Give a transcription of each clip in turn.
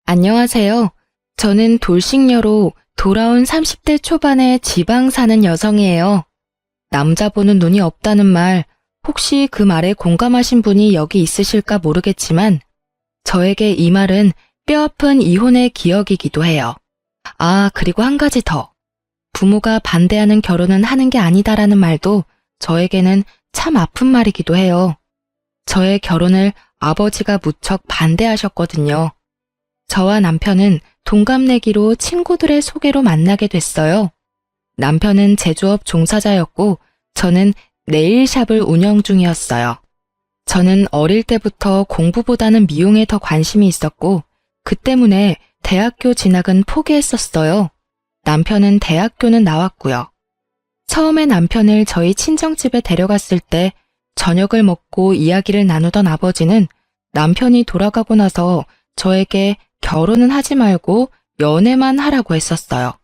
안녕하세요. 저는 돌싱녀로 돌아온 30대 초반의 지방 사는 여성이에요. 남자 보는 눈이 없다는 말, 혹시 그 말에 공감하신 분이 여기 있으실까 모르겠지만, 저에게 이 말은 뼈아픈 이혼의 기억이기도 해요. 아, 그리고 한 가지 더. 부모가 반대하는 결혼은 하는 게 아니다라는 말도 저에게는 참 아픈 말이기도 해요. 저의 결혼을 아버지가 무척 반대하셨거든요. 저와 남편은 동갑내기로 친구들의 소개로 만나게 됐어요. 남편은 제조업 종사자였고 저는 네일샵을 운영 중이었어요. 저는 어릴 때부터 공부보다는 미용에 더 관심이 있었고 그 때문에 대학교 진학은 포기했었어요. 남편은 대학교는 나왔고요. 처음에 남편을 저희 친정집에 데려갔을 때 저녁을 먹고 이야기를 나누던 아버지는 남편이 돌아가고 나서 저에게 결혼은 하지 말고 연애만 하라고 했었어요.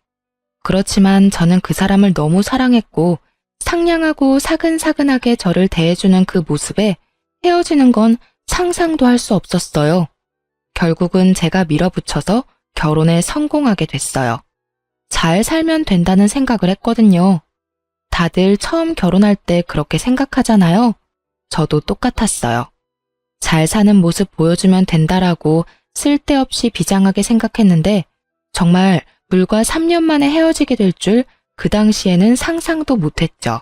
그렇지만 저는 그 사람을 너무 사랑했고 상냥하고 사근사근하게 저를 대해주는 그 모습에 헤어지는 건 상상도 할 수 없었어요. 결국은 제가 밀어붙여서 결혼에 성공하게 됐어요. 잘 살면 된다는 생각을 했거든요. 다들 처음 결혼할 때 그렇게 생각하잖아요. 저도 똑같았어요. 잘 사는 모습 보여주면 된다라고 쓸데없이 비장하게 생각했는데 정말 불과 3년 만에 헤어지게 될 줄 그 당시에는 상상도 못했죠.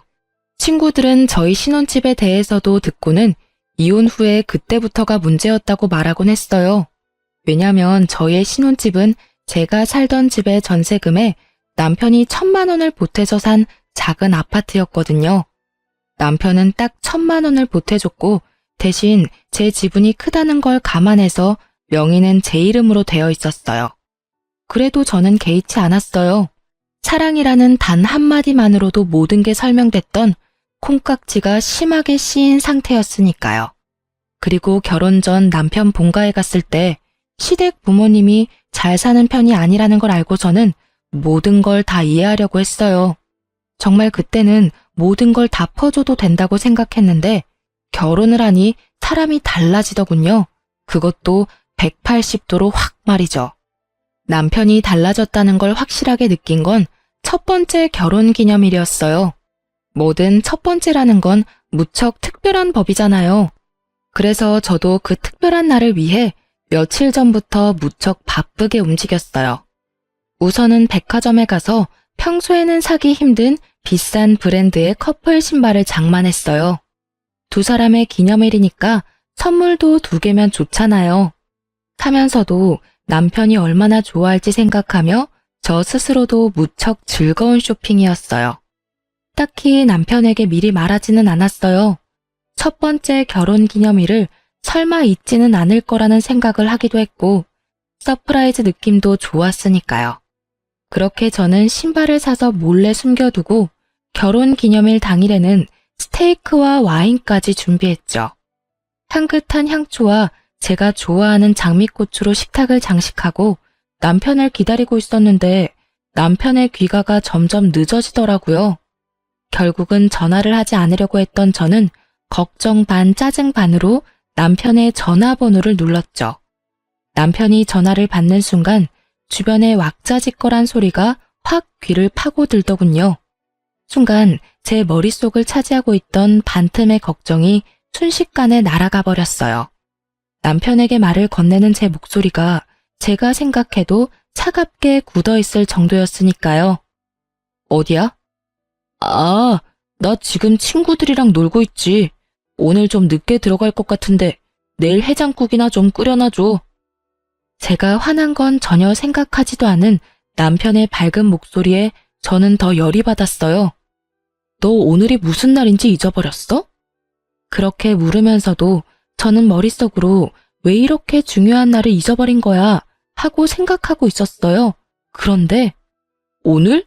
친구들은 저희 신혼집에 대해서도 듣고는 이혼 후에 그때부터가 문제였다고 말하곤 했어요. 왜냐면 저희의 신혼집은 제가 살던 집의 전세금에 남편이 1,000만 원을 보태서 산 작은 아파트였거든요. 남편은 딱 1,000만 원을 보태줬고 대신 제 지분이 크다는 걸 감안해서 명의는 제 이름으로 되어 있었어요. 그래도 저는 개의치 않았어요. 사랑이라는 단 한마디만으로도 모든 게 설명됐던 콩깍지가 심하게 씌인 상태였으니까요. 그리고 결혼 전 남편 본가에 갔을 때 시댁 부모님이 잘 사는 편이 아니라는 걸 알고서는 모든 걸 다 이해하려고 했어요. 정말 그때는 모든 걸 다 퍼줘도 된다고 생각했는데 결혼을 하니 사람이 달라지더군요. 그것도 180도로 확 말이죠. 남편이 달라졌다는 걸 확실하게 느낀 건 첫 번째 결혼 기념일이었어요. 뭐든 첫 번째라는 건 무척 특별한 법이잖아요. 그래서 저도 그 특별한 날을 위해 며칠 전부터 무척 바쁘게 움직였어요. 우선은 백화점에 가서 평소에는 사기 힘든 비싼 브랜드의 커플 신발을 장만했어요. 두 사람의 기념일이니까 선물도 2개면 좋잖아요. 사면서도 남편이 얼마나 좋아할지 생각하며 저 스스로도 무척 즐거운 쇼핑이었어요. 딱히 남편에게 미리 말하지는 않았어요. 첫 번째 결혼 기념일을 설마 잊지는 않을 거라는 생각을 하기도 했고 서프라이즈 느낌도 좋았으니까요. 그렇게 저는 신발을 사서 몰래 숨겨두고 결혼 기념일 당일에는 스테이크와 와인까지 준비했죠. 향긋한 향초와 제가 좋아하는 장미꽃으로 식탁을 장식하고 남편을 기다리고 있었는데 남편의 귀가가 점점 늦어지더라고요. 결국은 전화를 하지 않으려고 했던 저는 걱정 반 짜증 반으로 남편의 전화번호를 눌렀죠. 남편이 전화를 받는 순간 주변에 왁자지껄한 소리가 확 귀를 파고들더군요. 순간 제 머릿속을 차지하고 있던 반틈의 걱정이 순식간에 날아가 버렸어요. 남편에게 말을 건네는 제 목소리가 제가 생각해도 차갑게 굳어있을 정도였으니까요. 어디야? 아, 나 지금 친구들이랑 놀고 있지. 오늘 좀 늦게 들어갈 것 같은데 내일 해장국이나 좀 끓여놔줘. 제가 화난 건 전혀 생각하지도 않은 남편의 밝은 목소리에 저는 더 열이 받았어요. 너 오늘이 무슨 날인지 잊어버렸어? 그렇게 물으면서도 저는 머릿속으로 왜 이렇게 중요한 날을 잊어버린 거야 하고 생각하고 있었어요. 그런데 오늘?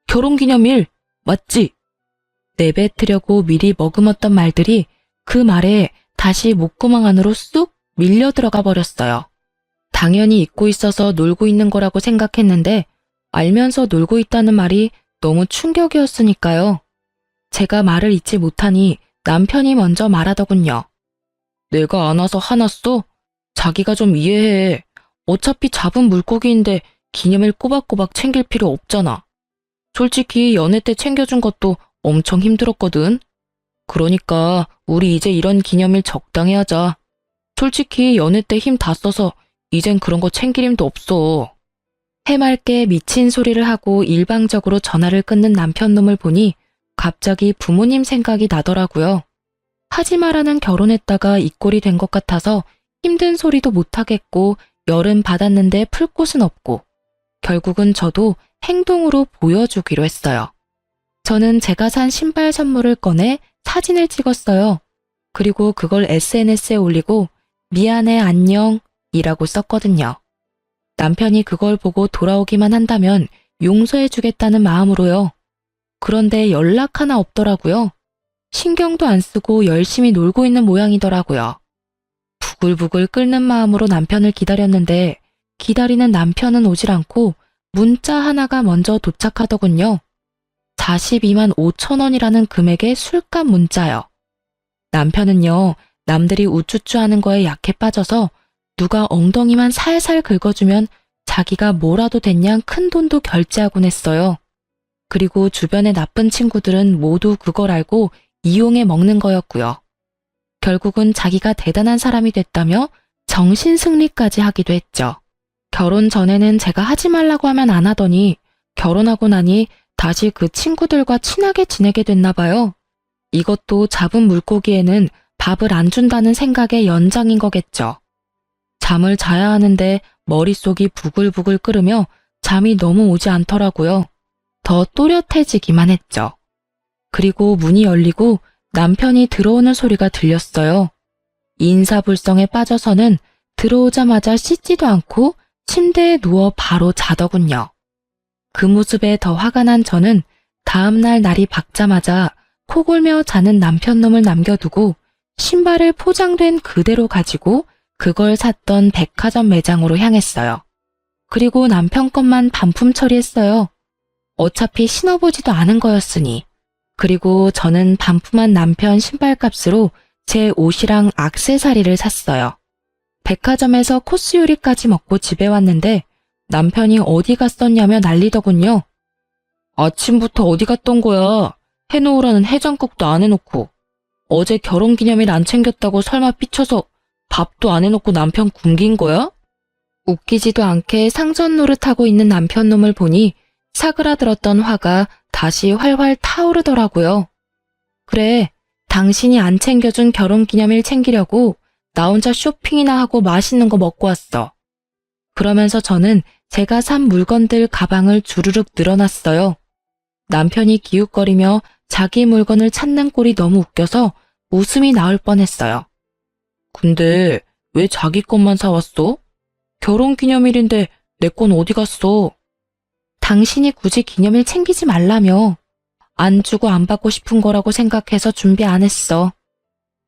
결혼기념일 맞지? 내뱉으려고 미리 머금었던 말들이 그 말에 다시 목구멍 안으로 쑥 밀려 들어가 버렸어요. 당연히 잊고 있어서 놀고 있는 거라고 생각했는데 알면서 놀고 있다는 말이 너무 충격이었으니까요. 제가 말을 잊지 못하니 남편이 먼저 말하더군요. 내가 안 와서 화났어? 자기가 좀 이해해. 어차피 잡은 물고기인데 기념일 꼬박꼬박 챙길 필요 없잖아. 솔직히 연애 때 챙겨준 것도 엄청 힘들었거든. 그러니까 우리 이제 이런 기념일 적당히 하자. 솔직히 연애 때 힘 다 써서 이젠 그런 거 챙길 힘도 없어. 해맑게 미친 소리를 하고 일방적으로 전화를 끊는 남편 놈을 보니 갑자기 부모님 생각이 나더라고요. 하지 마라는 결혼했다가 이 꼴이 된 것 같아서 힘든 소리도 못하겠고 열은 받았는데 풀 곳은 없고 결국은 저도 행동으로 보여주기로 했어요. 저는 제가 산 신발 선물을 꺼내 사진을 찍었어요. 그리고 그걸 SNS에 올리고 미안해 안녕 이라고 썼거든요. 남편이 그걸 보고 돌아오기만 한다면 용서해주겠다는 마음으로요. 그런데 연락 하나 없더라고요. 신경도 안 쓰고 열심히 놀고 있는 모양이더라고요. 부글부글 끓는 마음으로 남편을 기다렸는데 기다리는 남편은 오질 않고 문자 하나가 먼저 도착하더군요. 42만 5천 원이라는 금액의 술값 문자요. 남편은요, 남들이 우쭈쭈 하는 거에 약해 빠져서 누가 엉덩이만 살살 긁어주면 자기가 뭐라도 됐냐 큰 돈도 결제하곤 했어요. 그리고 주변의 나쁜 친구들은 모두 그걸 알고 이용해 먹는 거였고요. 결국은 자기가 대단한 사람이 됐다며 정신승리까지 하기도 했죠. 결혼 전에는 제가 하지 말라고 하면 안 하더니 결혼하고 나니 다시 그 친구들과 친하게 지내게 됐나 봐요. 이것도 잡은 물고기에는 밥을 안 준다는 생각의 연장인 거겠죠. 잠을 자야 하는데 머릿속이 부글부글 끓으며 잠이 너무 오지 않더라고요. 더 또렷해지기만 했죠. 그리고 문이 열리고 남편이 들어오는 소리가 들렸어요. 인사불성에 빠져서는 들어오자마자 씻지도 않고 침대에 누워 바로 자더군요. 그 모습에 더 화가 난 저는 다음날 날이 밝자마자 코골며 자는 남편놈을 남겨두고 신발을 포장된 그대로 가지고 그걸 샀던 백화점 매장으로 향했어요. 그리고 남편 것만 반품 처리했어요. 어차피 신어보지도 않은 거였으니. 그리고 저는 반품한 남편 신발값으로 제 옷이랑 액세서리를 샀어요. 백화점에서 코스 요리까지 먹고 집에 왔는데 남편이 어디 갔었냐며 난리더군요. 아침부터 어디 갔던 거야? 해놓으라는 해장국도 안 해놓고. 어제 결혼기념일 안 챙겼다고 설마 삐쳐서 밥도 안 해놓고 남편 굶긴 거야? 웃기지도 않게 상전 노릇하고 있는 남편 놈을 보니 사그라들었던 화가 다시 활활 타오르더라고요. 그래, 당신이 안 챙겨준 결혼기념일 챙기려고 나 혼자 쇼핑이나 하고 맛있는 거 먹고 왔어. 그러면서 저는 제가 산 물건들 가방을 주르륵 늘어놨어요. 남편이 기웃거리며 자기 물건을 찾는 꼴이 너무 웃겨서 웃음이 나올 뻔했어요. 근데 왜 자기 것만 사왔어? 결혼기념일인데 내 건 어디 갔어? 당신이 굳이 기념일 챙기지 말라며. 안 주고 안 받고 싶은 거라고 생각해서 준비 안 했어.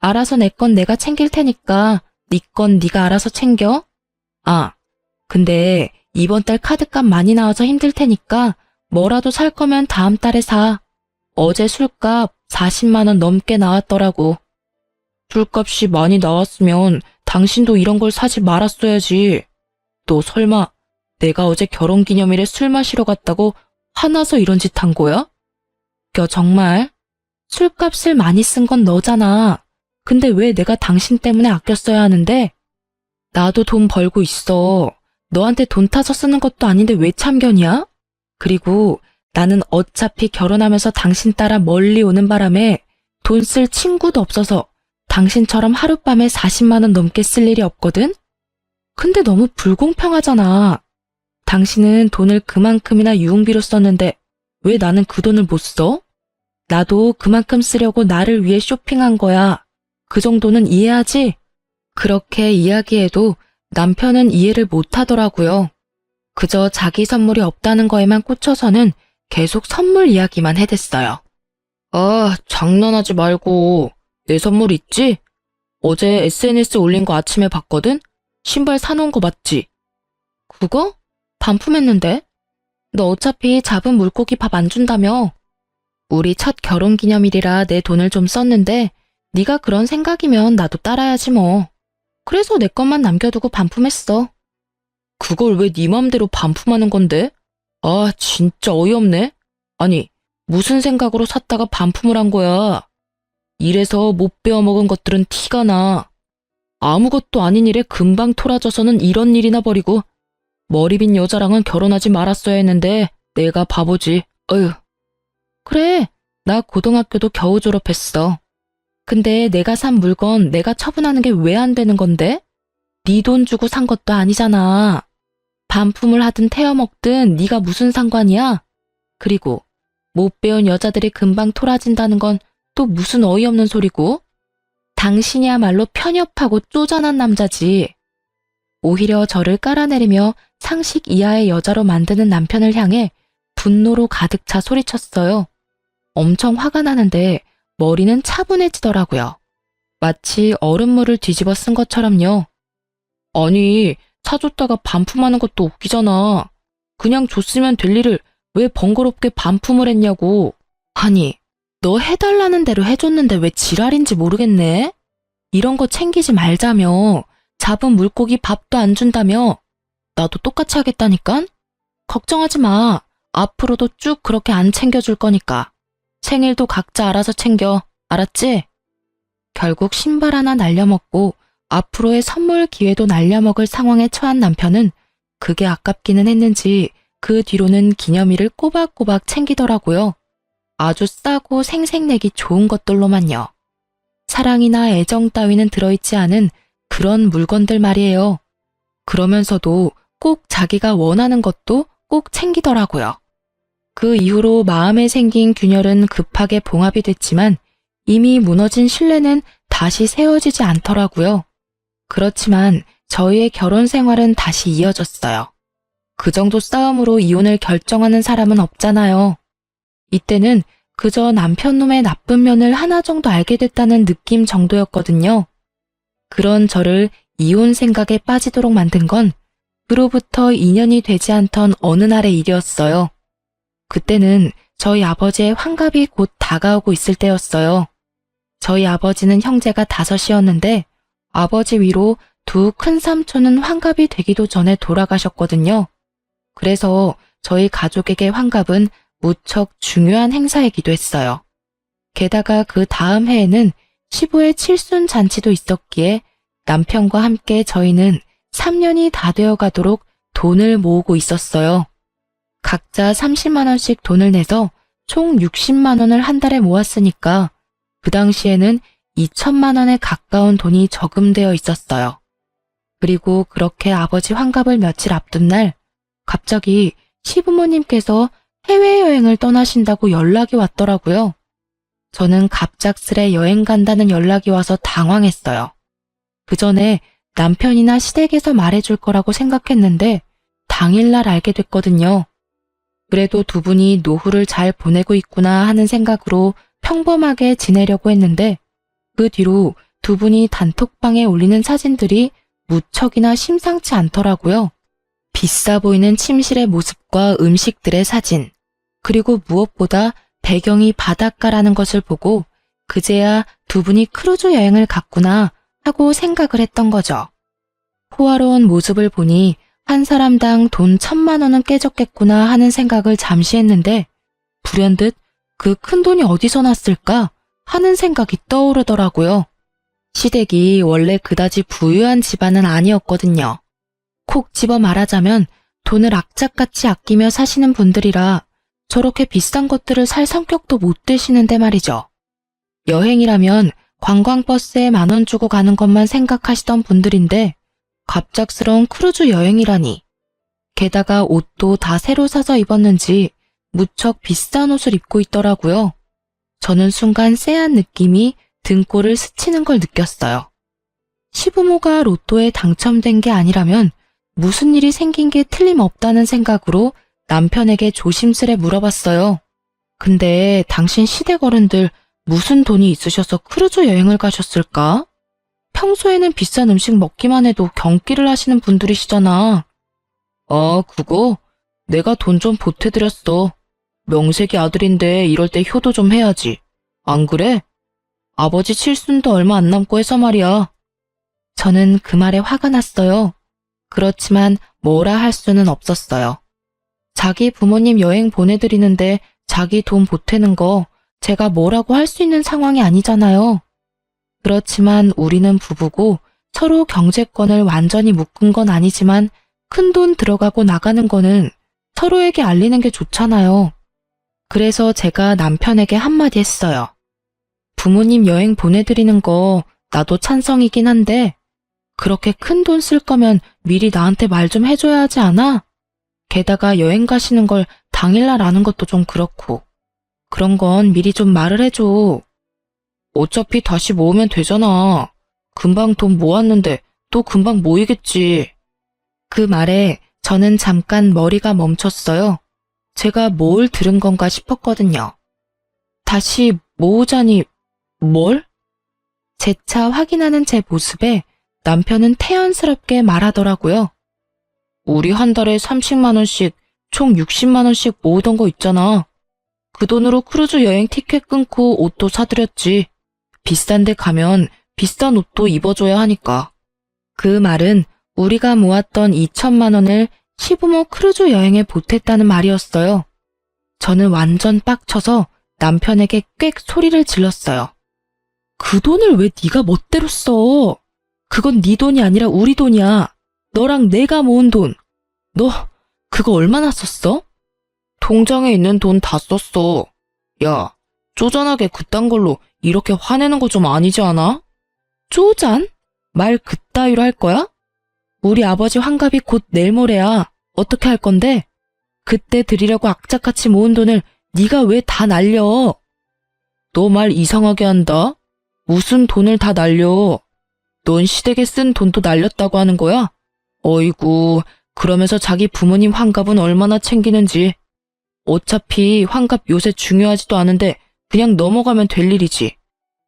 알아서 내 건 내가 챙길 테니까 네 건 네가 알아서 챙겨. 아, 근데 이번 달 카드값 많이 나와서 힘들 테니까 뭐라도 살 거면 다음 달에 사. 어제 술값 40만 원 넘게 나왔더라고. 술값이 많이 나왔으면 당신도 이런 걸 사지 말았어야지. 너 설마 내가 어제 결혼기념일에 술 마시러 갔다고 화나서 이런 짓 한 거야? 야, 정말? 술값을 많이 쓴 건 너잖아. 근데 왜 내가 당신 때문에 아껴 써야 하는데? 나도 돈 벌고 있어. 너한테 돈 타서 쓰는 것도 아닌데 왜 참견이야? 그리고 나는 어차피 결혼하면서 당신 따라 멀리 오는 바람에 돈 쓸 친구도 없어서 당신처럼 하룻밤에 40만 원 넘게 쓸 일이 없거든? 근데 너무 불공평하잖아. 당신은 돈을 그만큼이나 유흥비로 썼는데 왜 나는 그 돈을 못 써? 나도 그만큼 쓰려고 나를 위해 쇼핑한 거야. 그 정도는 이해하지? 그렇게 이야기해도 남편은 이해를 못 하더라고요. 그저 자기 선물이 없다는 거에만 꽂혀서는 계속 선물 이야기만 해댔어요. 아, 장난하지 말고. 내 선물 있지? 어제 SNS 올린 거 아침에 봤거든? 신발 사놓은 거 맞지? 그거? 반품했는데? 너 어차피 잡은 물고기 밥 안 준다며? 우리 첫 결혼기념일이라 내 돈을 좀 썼는데 네가 그런 생각이면 나도 따라야지 뭐. 그래서 내 것만 남겨두고 반품했어. 그걸 왜 네 맘대로 반품하는 건데? 아, 진짜 어이없네. 아니, 무슨 생각으로 샀다가 반품을 한 거야? 이래서 못 배워먹은 것들은 티가 나. 아무것도 아닌 일에 금방 토라져서는 이런 일이나 버리고 머리 빈 여자랑은 결혼하지 말았어야 했는데 내가 바보지. 어휴. 그래, 나 고등학교도 겨우 졸업했어. 근데 내가 산 물건 내가 처분하는 게 왜 안 되는 건데? 네 돈 주고 산 것도 아니잖아. 반품을 하든 태워먹든 네가 무슨 상관이야? 그리고 못 배운 여자들이 금방 토라진다는 건 또 무슨 어이없는 소리고? 당신이야말로 편협하고 쪼잔한 남자지. 오히려 저를 깔아내리며 상식 이하의 여자로 만드는 남편을 향해 분노로 가득 차 소리쳤어요. 엄청 화가 나는데 머리는 차분해지더라고요. 마치 얼음물을 뒤집어 쓴 것처럼요. 아니, 사줬다가 반품하는 것도 웃기잖아. 그냥 줬으면 될 일을 왜 번거롭게 반품을 했냐고. 아니, 너 해달라는 대로 해줬는데 왜 지랄인지 모르겠네? 이런 거 챙기지 말자며. 잡은 물고기 밥도 안 준다며. 나도 똑같이 하겠다니깐? 걱정하지 마. 앞으로도 쭉 그렇게 안 챙겨줄 거니까. 생일도 각자 알아서 챙겨. 알았지? 결국 신발 하나 날려먹고 앞으로의 선물 기회도 날려먹을 상황에 처한 남편은 그게 아깝기는 했는지 그 뒤로는 기념일을 꼬박꼬박 챙기더라고요. 아주 싸고 생색내기 좋은 것들로만요. 사랑이나 애정 따위는 들어있지 않은 그런 물건들 말이에요. 그러면서도 꼭 자기가 원하는 것도 꼭 챙기더라고요. 그 이후로 마음에 생긴 균열은 급하게 봉합이 됐지만 이미 무너진 신뢰는 다시 세워지지 않더라고요. 그렇지만 저희의 결혼 생활은 다시 이어졌어요. 그 정도 싸움으로 이혼을 결정하는 사람은 없잖아요. 이때는 그저 남편 놈의 나쁜 면을 하나 정도 알게 됐다는 느낌 정도였거든요. 그런 저를 이혼 생각에 빠지도록 만든 건 그로부터 2년이 되지 않던 어느 날의 일이었어요. 그때는 저희 아버지의 환갑이 곧 다가오고 있을 때였어요. 저희 아버지는 형제가 5이었는데 아버지 위로 두 큰 삼촌은 환갑이 되기도 전에 돌아가셨거든요. 그래서 저희 가족에게 환갑은 무척 중요한 행사이기도 했어요. 게다가 그 다음 해에는 시부의 칠순 잔치도 있었기에 남편과 함께 저희는 3년이 다 되어 가도록 돈을 모으고 있었어요. 각자 30만 원씩 돈을 내서 총 60만 원을 한 달에 모았으니까 그 당시에는 2천만 원에 가까운 돈이 저금되어 있었어요. 그리고 그렇게 아버지 환갑을 며칠 앞둔 날 갑자기 시부모님께서 해외여행을 떠나신다고 연락이 왔더라고요. 저는 갑작스레 여행 간다는 연락이 와서 당황했어요. 그 전에 남편이나 시댁에서 말해줄 거라고 생각했는데 당일날 알게 됐거든요. 그래도 두 분이 노후를 잘 보내고 있구나 하는 생각으로 평범하게 지내려고 했는데 그 뒤로 두 분이 단톡방에 올리는 사진들이 무척이나 심상치 않더라고요. 비싸 보이는 침실의 모습과 음식들의 사진, 그리고 무엇보다 배경이 바닷가라는 것을 보고 그제야 두 분이 크루즈 여행을 갔구나 하고 생각을 했던 거죠. 호화로운 모습을 보니 한 사람당 돈 1,000만 원은 깨졌겠구나 하는 생각을 잠시 했는데 불현듯 그 큰 돈이 어디서 났을까 하는 생각이 떠오르더라고요. 시댁이 원래 그다지 부유한 집안은 아니었거든요. 콕 집어 말하자면 돈을 악착같이 아끼며 사시는 분들이라 저렇게 비싼 것들을 살 성격도 못 되시는데 말이죠. 여행이라면 관광버스에 10,000원 주고 가는 것만 생각하시던 분들인데 갑작스러운 크루즈 여행이라니. 게다가 옷도 다 새로 사서 입었는지 무척 비싼 옷을 입고 있더라고요. 저는 순간 쎄한 느낌이 등골을 스치는 걸 느꼈어요. 시부모가 로또에 당첨된 게 아니라면 무슨 일이 생긴 게 틀림없다는 생각으로 남편에게 조심스레 물어봤어요. 근데 당신 시댁 어른들 무슨 돈이 있으셔서 크루즈 여행을 가셨을까? 평소에는 비싼 음식 먹기만 해도 경기를 하시는 분들이시잖아. 그거? 내가 돈 좀 보태드렸어. 명색이 아들인데 이럴 때 효도 좀 해야지. 안 그래? 아버지 칠순도 얼마 안 남고 해서 말이야. 저는 그 말에 화가 났어요. 그렇지만 뭐라 할 수는 없었어요. 자기 부모님 여행 보내드리는데 자기 돈 보태는 거 제가 뭐라고 할 수 있는 상황이 아니잖아요. 그렇지만 우리는 부부고 서로 경제권을 완전히 묶은 건 아니지만 큰돈 들어가고 나가는 거는 서로에게 알리는 게 좋잖아요. 그래서 제가 남편에게 한마디 했어요. 부모님 여행 보내드리는 거 나도 찬성이긴 한데 그렇게 큰 돈 쓸 거면 미리 나한테 말 좀 해줘야 하지 않아? 게다가 여행 가시는 걸 당일날 아는 것도 좀 그렇고 그런 건 미리 좀 말을 해줘. 어차피 다시 모으면 되잖아. 금방 돈 모았는데 또 금방 모이겠지. 그 말에 저는 잠깐 머리가 멈췄어요. 제가 뭘 들은 건가 싶었거든요. 다시 모으자니 뭘? 재차 확인하는 제 모습에 남편은 태연스럽게 말하더라고요. 우리 한 달에 30만 원씩 총 60만 원씩 모으던 거 있잖아. 그 돈으로 크루즈 여행 티켓 끊고 옷도 사드렸지. 비싼 데 가면 비싼 옷도 입어줘야 하니까. 그 말은 우리가 모았던 2천만 원을 시부모 크루즈 여행에 보탰다는 말이었어요. 저는 완전 빡쳐서 남편에게 꽥 소리를 질렀어요. 그 돈을 왜 네가 멋대로 써? 그건 네 돈이 아니라 우리 돈이야. 너랑 내가 모은 돈. 너 그거 얼마나 썼어? 통장에 있는 돈 다 썼어. 야, 쪼잔하게 그딴 걸로 이렇게 화내는 거 좀 아니지 않아? 쪼잔? 말 그따위로 할 거야? 우리 아버지 환갑이 곧 내일 모레야. 어떻게 할 건데? 그때 드리려고 악착같이 모은 돈을 네가 왜 다 날려? 너 말 이상하게 한다. 무슨 돈을 다 날려? 넌 시댁에 쓴 돈도 날렸다고 하는 거야? 어이구, 그러면서 자기 부모님 환갑은 얼마나 챙기는지. 어차피 환갑 요새 중요하지도 않은데 그냥 넘어가면 될 일이지.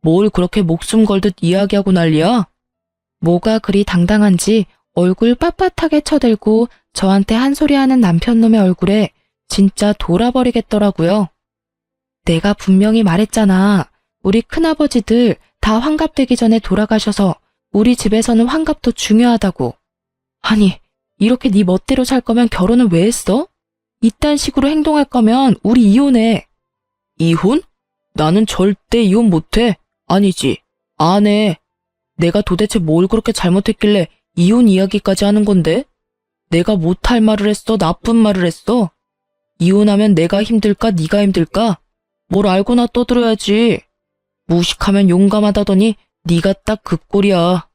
뭘 그렇게 목숨 걸듯 이야기하고 난리야? 뭐가 그리 당당한지 얼굴 빳빳하게 쳐들고 저한테 한 소리 하는 남편놈의 얼굴에 진짜 돌아버리겠더라고요. 내가 분명히 말했잖아. 우리 큰아버지들 다 환갑되기 전에 돌아가셔서 우리 집에서는 환갑도 중요하다고. 아니, 이렇게 네 멋대로 살 거면 결혼은 왜 했어? 이딴 식으로 행동할 거면 우리 이혼해. 이혼? 나는 절대 이혼 못해. 아니지, 안 해. 내가 도대체 뭘 그렇게 잘못했길래 이혼 이야기까지 하는 건데? 내가 못할 말을 했어? 나쁜 말을 했어? 이혼하면 내가 힘들까? 네가 힘들까? 뭘 알고나 떠들어야지. 무식하면 용감하다더니 네가 딱 그 꼴이야.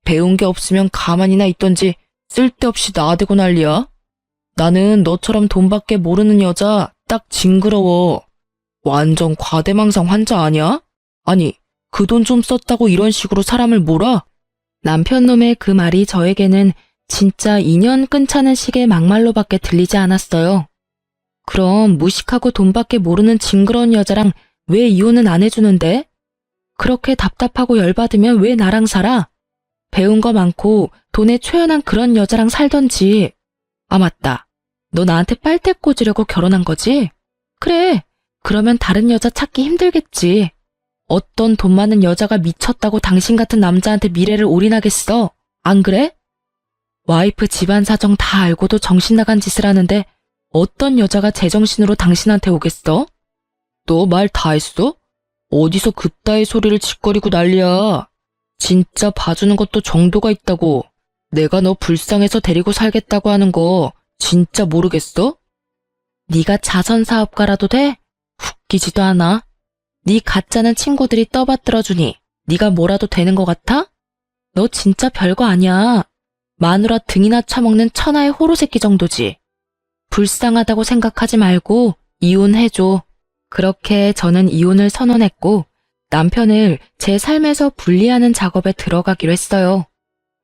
배운 게 없으면 가만히나 있던지 쓸데없이 나대고 난리야. 나는 너처럼 돈밖에 모르는 여자 딱 징그러워. 완전 과대망상 환자 아니야? 아니, 그 돈 좀 썼다고 이런 식으로 사람을 몰아? 남편놈의 그 말이 저에게는 진짜 인연 끊자는 식의 막말로밖에 들리지 않았어요. 그럼 무식하고 돈밖에 모르는 징그러운 여자랑 왜 이혼은 안 해주는데? 그렇게 답답하고 열받으면 왜 나랑 살아? 배운 거 많고 돈에 초연한 그런 여자랑 살던지. 아, 맞다. 너 나한테 빨대 꽂으려고 결혼한 거지? 그래. 그러면 다른 여자 찾기 힘들겠지. 어떤 돈 많은 여자가 미쳤다고 당신 같은 남자한테 미래를 올인하겠어? 안 그래? 와이프 집안 사정 다 알고도 정신 나간 짓을 하는데 어떤 여자가 제정신으로 당신한테 오겠어? 너 말 다 했어? 어디서 그따위 소리를 짓거리고 난리야. 진짜 봐주는 것도 정도가 있다고. 내가 너 불쌍해서 데리고 살겠다고 하는 거 진짜 모르겠어? 네가 자선사업가라도 돼? 웃기지도 않아. 네 가짜는 친구들이 떠받들어주니 네가 뭐라도 되는 것 같아? 너 진짜 별거 아니야. 마누라 등이나 처먹는 천하의 호로새끼 정도지. 불쌍하다고 생각하지 말고 이혼해줘. 그렇게 저는 이혼을 선언했고 남편을 제 삶에서 분리하는 작업에 들어가기로 했어요.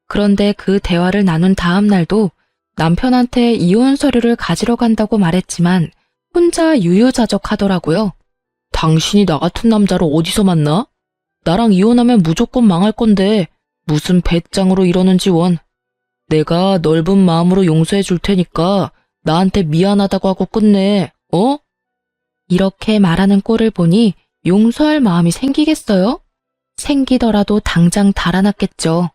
그런데 그 대화를 나눈 다음 날도 남편한테 이혼 서류를 가지러 간다고 말했지만 혼자 유유자적하더라고요. 당신이 나 같은 남자를 어디서 만나? 나랑 이혼하면 무조건 망할 건데 무슨 배짱으로 이러는지 원. 내가 넓은 마음으로 용서해 줄 테니까 나한테 미안하다고 하고 끝내. 어? 이렇게 말하는 꼴을 보니 용서할 마음이 생기겠어요? 생기더라도 당장 달아났겠죠.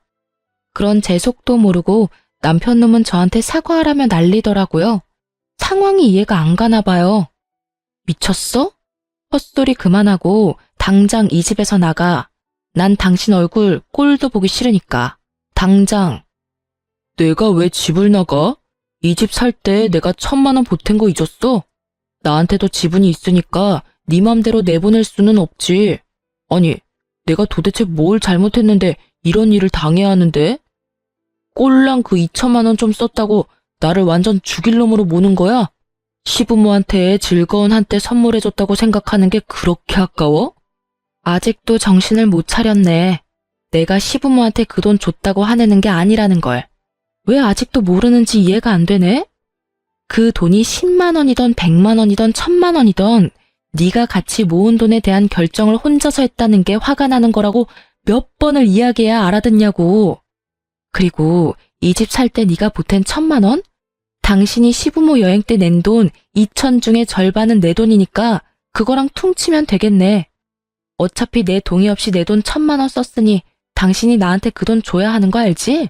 그런 제 속도 모르고 남편 놈은 저한테 사과하라며 난리더라고요. 상황이 이해가 안 가나 봐요. 미쳤어? 헛소리 그만하고 당장 이 집에서 나가. 난 당신 얼굴 꼴도 보기 싫으니까. 당장. 내가 왜 집을 나가? 이 집 살 때 내가 1,000만 원 보탠 거 잊었어? 나한테도 지분이 있으니까 네 맘대로 내보낼 수는 없지. 아니, 내가 도대체 뭘 잘못했는데 이런 일을 당해야 하는데? 꼴랑 그 2,000만 원 좀 썼다고 나를 완전 죽일 놈으로 모는 거야? 시부모한테 즐거운 한때 선물해줬다고 생각하는 게 그렇게 아까워? 아직도 정신을 못 차렸네. 내가 시부모한테 그 돈 줬다고 화내는 게 아니라는 걸. 왜 아직도 모르는지 이해가 안 되네? 그 돈이 10만 원이던 100만 원이던 1,000만 원이던 네가 같이 모은 돈에 대한 결정을 혼자서 했다는 게 화가 나는 거라고 몇 번을 이야기해야 알아듣냐고. 그리고 이 집 살 때 네가 보탠 1,000만 원? 당신이 시부모 여행 때 낸 돈 2천 중에 절반은 내 돈이니까 그거랑 퉁치면 되겠네. 어차피 내 동의 없이 내 돈 1,000만 원 썼으니 당신이 나한테 그 돈 줘야 하는 거 알지?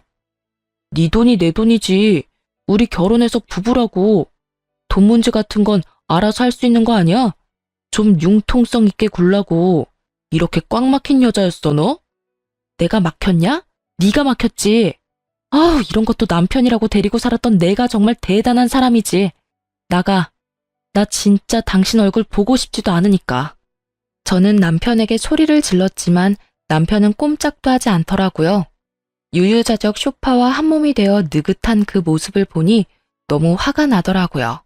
네 돈이 내 돈이지. 우리 결혼해서 부부라고. 돈 문제 같은 건 알아서 할 수 있는 거 아니야? 좀 융통성 있게 굴라고. 이렇게 꽉 막힌 여자였어 너? 내가 막혔냐? 네가 막혔지. 아우, 이런 것도 남편이라고 데리고 살았던 내가 정말 대단한 사람이지. 나가. 나 진짜 당신 얼굴 보고 싶지도 않으니까. 저는 남편에게 소리를 질렀지만 남편은 꼼짝도 하지 않더라고요. 유유자적 쇼파와 한몸이 되어 느긋한 그 모습을 보니 너무 화가 나더라고요.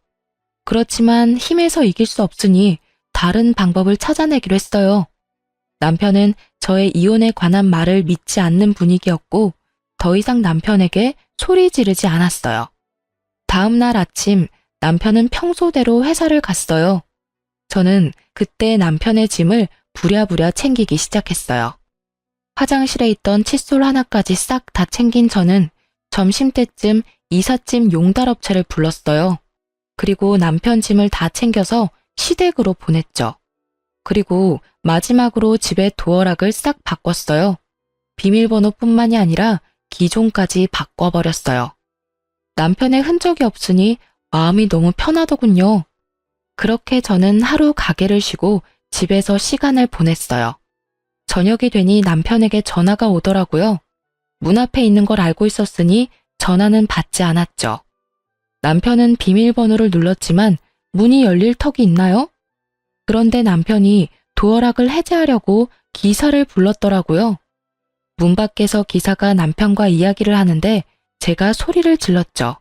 그렇지만 힘에서 이길 수 없으니 다른 방법을 찾아내기로 했어요. 남편은 저의 이혼에 관한 말을 믿지 않는 분위기였고 더 이상 남편에게 소리 지르지 않았어요. 다음 날 아침 남편은 평소대로 회사를 갔어요. 저는 그때 남편의 짐을 부랴부랴 챙기기 시작했어요. 화장실에 있던 칫솔 하나까지 싹 다 챙긴 저는 점심때쯤 이삿짐 용달업체를 불렀어요. 그리고 남편 짐을 다 챙겨서 시댁으로 보냈죠. 그리고 마지막으로 집의 도어락을 싹 바꿨어요. 비밀번호뿐만이 아니라 기종까지 바꿔버렸어요. 남편의 흔적이 없으니 마음이 너무 편하더군요. 그렇게 저는 하루 가게를 쉬고 집에서 시간을 보냈어요. 저녁이 되니 남편에게 전화가 오더라고요. 문 앞에 있는 걸 알고 있었으니 전화는 받지 않았죠. 남편은 비밀번호를 눌렀지만 문이 열릴 턱이 있나요? 그런데 남편이 도어락을 해제하려고 기사를 불렀더라고요. 문 밖에서 기사가 남편과 이야기를 하는데 제가 소리를 질렀죠.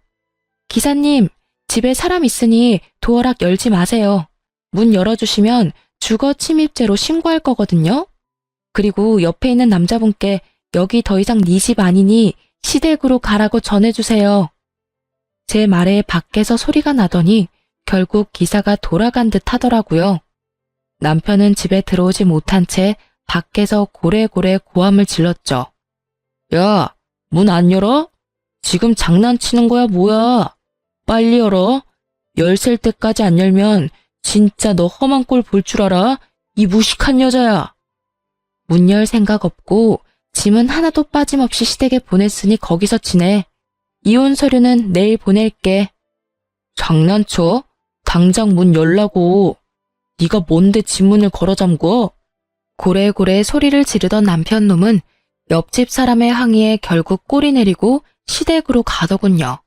기사님, 집에 사람 있으니 도어락 열지 마세요. 문 열어주시면 주거 침입죄로 신고할 거거든요. 그리고 옆에 있는 남자분께 여기 더 이상 네 집 아니니 시댁으로 가라고 전해주세요. 제 말에 밖에서 소리가 나더니 결국 기사가 돌아간 듯 하더라고요. 남편은 집에 들어오지 못한 채 밖에서 고래고래 고함을 질렀죠. 야, 문 안 열어? 지금 장난치는 거야 뭐야? 빨리 열어. 열셀 때까지 안 열면 진짜 너 험한 꼴 볼 줄 알아? 이 무식한 여자야. 문 열 생각 없고 짐은 하나도 빠짐없이 시댁에 보냈으니 거기서 지내. 이혼 서류는 내일 보낼게. 장난쳐? 당장 문 열라고. 네가 뭔데 집 문을 걸어 잠궈? 고래고래 소리를 지르던 남편 놈은 옆집 사람의 항의에 결국 꼬리 내리고 시댁으로 가더군요.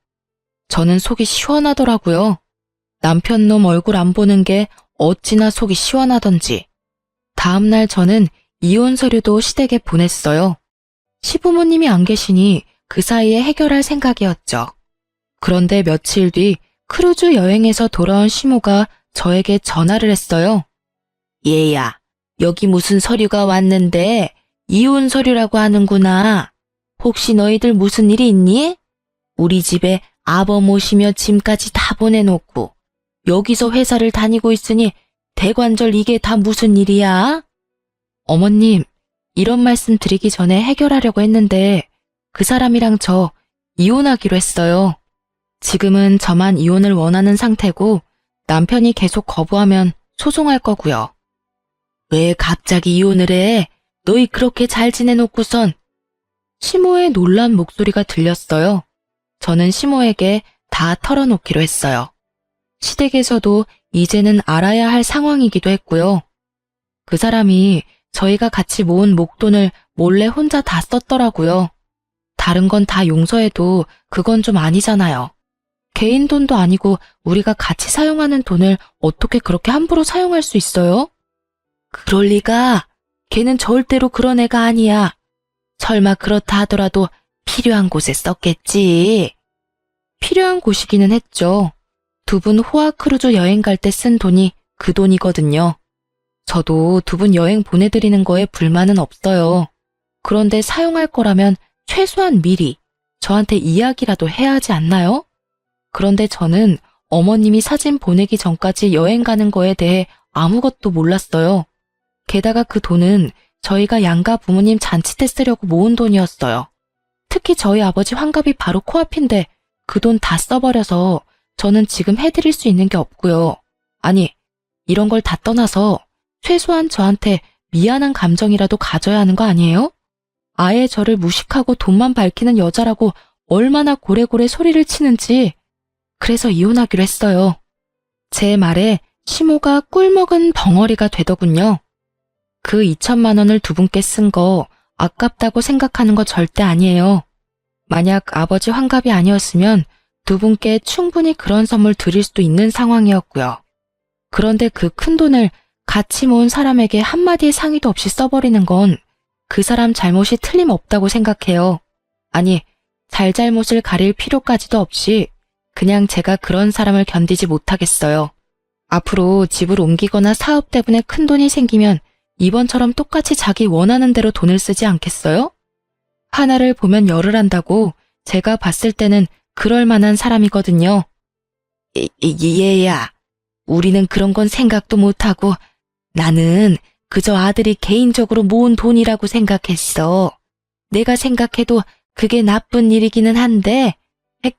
저는 속이 시원하더라고요. 남편 놈 얼굴 안 보는 게 어찌나 속이 시원하던지. 다음날 저는 이혼 서류도 시댁에 보냈어요. 시부모님이 안 계시니 그 사이에 해결할 생각이었죠. 그런데 며칠 뒤 크루즈 여행에서 돌아온 시모가 저에게 전화를 했어요. 얘야, 여기 무슨 서류가 왔는데 이혼 서류라고 하는구나. 혹시 너희들 무슨 일이 있니? 우리 집에 아버 모시며 짐까지 다 보내놓고 여기서 회사를 다니고 있으니 대관절 이게 다 무슨 일이야? 어머님, 이런 말씀 드리기 전에 해결하려고 했는데 그 사람이랑 저 이혼하기로 했어요. 지금은 저만 이혼을 원하는 상태고 남편이 계속 거부하면 소송할 거고요. 왜 갑자기 이혼을 해? 너희 그렇게 잘 지내놓고선. 시모의 놀란 목소리가 들렸어요. 저는 시모에게 다 털어놓기로 했어요. 시댁에서도 이제는 알아야 할 상황이기도 했고요. 그 사람이 저희가 같이 모은 목돈을 몰래 혼자 다 썼더라고요. 다른 건 다 용서해도 그건 좀 아니잖아요. 개인 돈도 아니고 우리가 같이 사용하는 돈을 어떻게 그렇게 함부로 사용할 수 있어요? 그럴 리가. 걔는 절대로 그런 애가 아니야. 설마 그렇다 하더라도 필요한 곳에 썼겠지. 필요한 곳이기는 했죠. 두 분 호화 크루즈 여행 갈 때 쓴 돈이 그 돈이거든요. 저도 두 분 여행 보내드리는 거에 불만은 없어요. 그런데 사용할 거라면 최소한 미리 저한테 이야기라도 해야 하지 않나요? 그런데 저는 어머님이 사진 보내기 전까지 여행 가는 거에 대해 아무것도 몰랐어요. 게다가 그 돈은 저희가 양가 부모님 잔치 때 쓰려고 모은 돈이었어요. 특히 저희 아버지 환갑이 바로 코앞인데 그 돈 다 써버려서 저는 지금 해드릴 수 있는 게 없고요. 아니, 이런 걸 다 떠나서 최소한 저한테 미안한 감정이라도 가져야 하는 거 아니에요? 아예 저를 무식하고 돈만 밝히는 여자라고 얼마나 고래고래 소리를 치는지. 그래서 이혼하기로 했어요. 제 말에 시모가 꿀먹은 벙어리가 되더군요. 그 2천만 원을 두 분께 쓴 거 아깝다고 생각하는 거 절대 아니에요. 만약 아버지 환갑이 아니었으면 두 분께 충분히 그런 선물 드릴 수도 있는 상황이었고요. 그런데 그 큰 돈을 같이 모은 사람에게 한마디의 상의도 없이 써버리는 건 그 사람 잘못이 틀림없다고 생각해요. 아니, 잘잘못을 가릴 필요까지도 없이 그냥 제가 그런 사람을 견디지 못하겠어요. 앞으로 집을 옮기거나 사업 때문에 큰 돈이 생기면 이번처럼 똑같이 자기 원하는 대로 돈을 쓰지 않겠어요? 하나를 보면 열을 한다고 제가 봤을 때는 그럴 만한 사람이거든요. 얘야, 우리는 그런 건 생각도 못하고 나는 그저 아들이 개인적으로 모은 돈이라고 생각했어. 내가 생각해도 그게 나쁜 일이기는 한데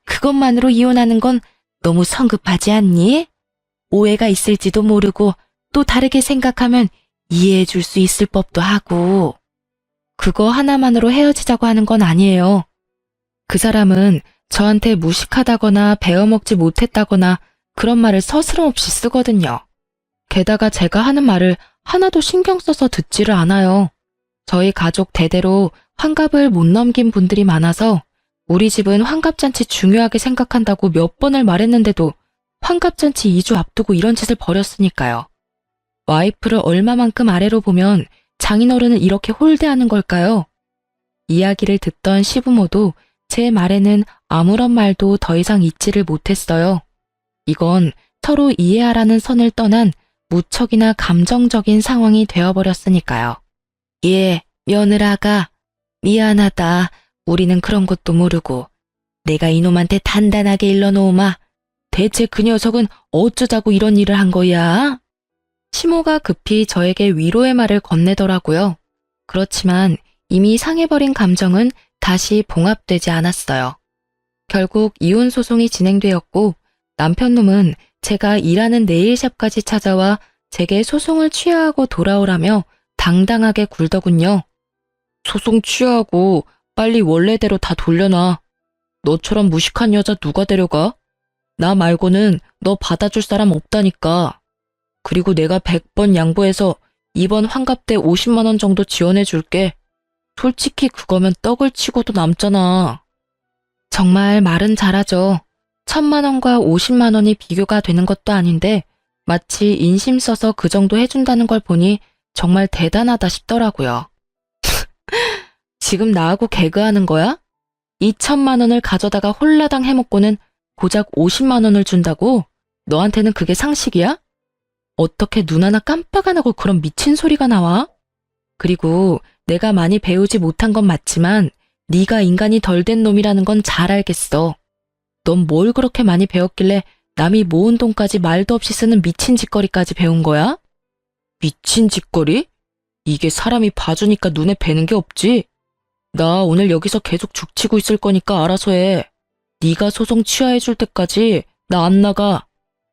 그것만으로 이혼하는 건 너무 성급하지 않니? 오해가 있을지도 모르고 또 다르게 생각하면 이해해 줄 수 있을 법도 하고. 그거 하나만으로 헤어지자고 하는 건 아니에요. 그 사람은 저한테 무식하다거나 배워먹지 못했다거나 그런 말을 서스럼없이 쓰거든요. 게다가 제가 하는 말을 하나도 신경 써서 듣지를 않아요. 저희 가족 대대로 환갑을 못 넘긴 분들이 많아서 우리 집은 환갑잔치 중요하게 생각한다고 몇 번을 말했는데도 환갑잔치 2주 앞두고 이런 짓을 벌였으니까요. 와이프를 얼마만큼 아래로 보면 장인어른은 이렇게 홀대하는 걸까요? 이야기를 듣던 시부모도 제 말에는 아무런 말도 더 이상 잊지를 못했어요. 이건 서로 이해하라는 선을 떠난 무척이나 감정적인 상황이 되어버렸으니까요. 예, 며느라가 미안하다. 우리는 그런 것도 모르고 내가 이놈한테 단단하게 일러놓으마. 대체 그 녀석은 어쩌자고 이런 일을 한 거야? 시모가 급히 저에게 위로의 말을 건네더라고요. 그렇지만 이미 상해버린 감정은 다시 봉합되지 않았어요. 결국 이혼 소송이 진행되었고 남편놈은 제가 일하는 네일샵까지 찾아와 제게 소송을 취하하고 돌아오라며 당당하게 굴더군요. 소송 취하하고 빨리 원래대로 다 돌려놔. 너처럼 무식한 여자 누가 데려가? 나 말고는 너 받아줄 사람 없다니까. 그리고 내가 100번 양보해서 이번 환갑 때 50만 원 정도 지원해 줄게. 솔직히 그거면 떡을 치고도 남잖아. 정말 말은 잘하죠. 1,000만 원과 50만 원이 비교가 되는 것도 아닌데 마치 인심 써서 그 정도 해준다는 걸 보니 정말 대단하다 싶더라고요. 지금 나하고 개그하는 거야? 2,000만 원을 가져다가 홀라당 해먹고는 고작 50만 원을 준다고? 너한테는 그게 상식이야? 어떻게 눈 하나 깜빡 안 하고 그런 미친 소리가 나와? 그리고 내가 많이 배우지 못한 건 맞지만 네가 인간이 덜 된 놈이라는 건 잘 알겠어. 넌 뭘 그렇게 많이 배웠길래 남이 모은 돈까지 말도 없이 쓰는 미친 짓거리까지 배운 거야? 미친 짓거리? 이게 사람이 봐주니까 눈에 뵈는 게 없지? 나 오늘 여기서 계속 죽치고 있을 거니까 알아서 해. 네가 소송 취하해줄 때까지 나 안 나가.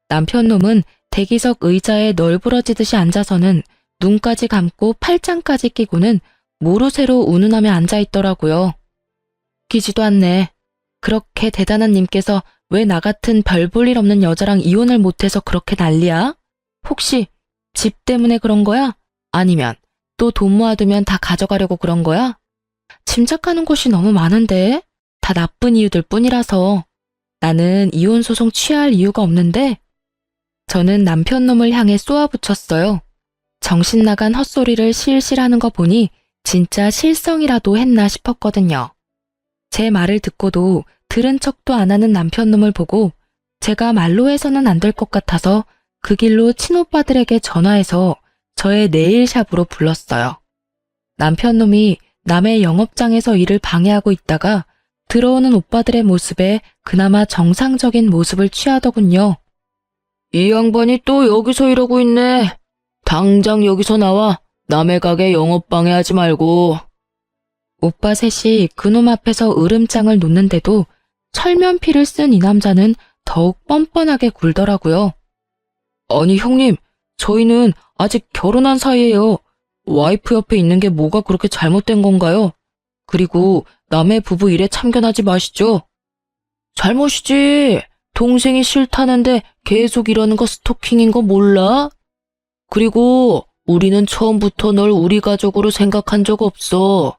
남편놈은 대기석 의자에 널브러지듯이 앉아서는 눈까지 감고 팔짱까지 끼고는 모르쇠로 운운하며 앉아있더라고요. 웃기지도 않네. 그렇게 대단한 님께서 왜 나 같은 별 볼 일 없는 여자랑 이혼을 못해서 그렇게 난리야? 혹시 집 때문에 그런 거야? 아니면 또 돈 모아두면 다 가져가려고 그런 거야? 짐작하는 곳이 너무 많은데 다 나쁜 이유들 뿐이라서 나는 이혼 소송 취하할 이유가 없는데 저는 남편 놈을 향해 쏘아붙였어요. 정신 나간 헛소리를 실실 하는 거 보니 진짜 실성이라도 했나 싶었거든요. 제 말을 듣고도 들은 척도 안 하는 남편 놈을 보고 제가 말로 해서는 안 될 것 같아서 그 길로 친오빠들에게 전화해서 저의 네일샵으로 불렀어요. 남편 놈이 남의 영업장에서 일을 방해하고 있다가 들어오는 오빠들의 모습에 그나마 정상적인 모습을 취하더군요. 이 양반이 또 여기서 이러고 있네. 당장 여기서 나와. 남의 가게 영업 방해하지 말고. 오빠 셋이 그놈 앞에서 으름장을 놓는데도 철면피를 쓴 이 남자는 더욱 뻔뻔하게 굴더라고요. 아니 형님, 저희는 아직 결혼한 사이예요. 와이프 옆에 있는 게 뭐가 그렇게 잘못된 건가요? 그리고 남의 부부 일에 참견하지 마시죠. 잘못이지. 동생이 싫다는데 계속 이러는 거 스토킹인 거 몰라? 그리고 우리는 처음부터 널 우리 가족으로 생각한 적 없어.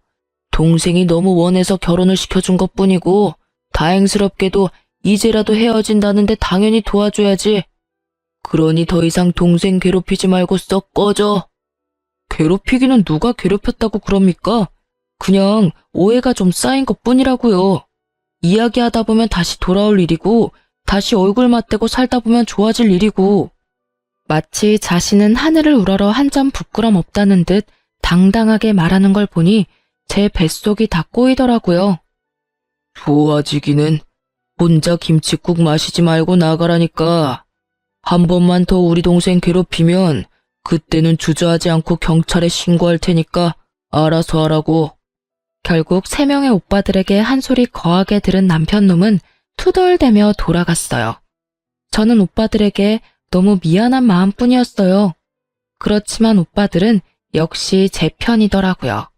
동생이 너무 원해서 결혼을 시켜준 것뿐이고 다행스럽게도 이제라도 헤어진다는데 당연히 도와줘야지. 그러니 더 이상 동생 괴롭히지 말고 썩 꺼져. 괴롭히기는 누가 괴롭혔다고 그럽니까? 그냥 오해가 좀 쌓인 것뿐이라고요. 이야기하다 보면 다시 돌아올 일이고 다시 얼굴 맞대고 살다 보면 좋아질 일이고 마치 자신은 하늘을 우러러 한 점 부끄럼 없다는 듯 당당하게 말하는 걸 보니 제 뱃속이 다 꼬이더라고요. 좋아지기는 혼자 김칫국 마시지 말고 나가라니까. 한 번만 더 우리 동생 괴롭히면 그때는 주저하지 않고 경찰에 신고할 테니까 알아서 하라고. 결국 3명의 오빠들에게 한 소리 거하게 들은 남편놈은 투덜대며 돌아갔어요. 저는 오빠들에게 너무 미안한 마음뿐이었어요. 그렇지만 오빠들은 역시 제 편이더라고요.